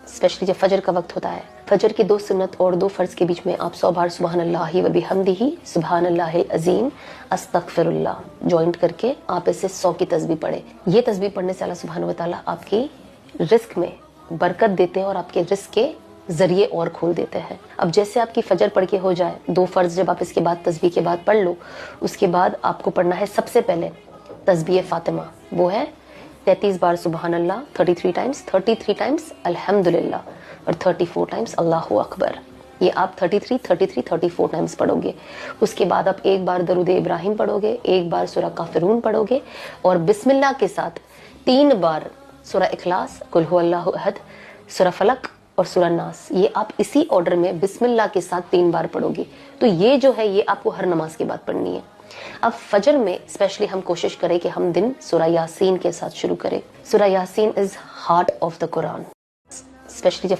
Especially جب فجر کا وقت ہوتا ہے، فجر کی 2 سنت اور 2 فرض کے بیچ میں آپ 100 بار سبحان اللہ و بحمدہ سبحان اللہ العظیم استغفر اللہ جوائنٹ کر کے آپ اسے 100 کی تسبیح پڑھیں۔ یہ تسبیح پڑھنے سے اللہ سبحانہ و تعالیٰ آپ کی رزق میں برکت دیتے ہیں اور آپ کے رزق کے ذریعے اور کھول دیتے ہیں۔ اب جیسے آپ کی فجر پڑھ کے ہو جائے، 2 فرض جب آپ اس کے بعد تسبیح کے بعد پڑھ لو، اس کے بعد آپ کو پڑھنا ہے سب سے پہلے تسبیح فاطمہ، وہ ہے 33 بار سبحان اللہ، 33 ٹائمز، 33 ٹائمز الحمدللہ اور 34 ٹائمز اللہ اکبر۔ یہ آپ 34 ٹائمز پڑھو گے۔ اس کے بعد آپ 1 بار درود ابراہیم پڑھو گے، 1 بار سورہ کافرون پڑھو گے اور بسم اللہ کے ساتھ 3 بار سورہ اخلاص، قل هو اللہ احد، سورہ فلق اور سورہ ناس۔ یہ آپ اسی آرڈر میں بسم اللہ کے ساتھ 3 بار پڑھو گے۔ تو یہ جو ہے یہ آپ کو ہر نماز کے بعد پڑھنی ہے۔ اب فجر میں اسپیشلی ہم کوشش کریں کہ ہم دن سورہ یاسین کے ساتھ شروع کریں۔ سورہ Yasin is heart of the Quran, especially جب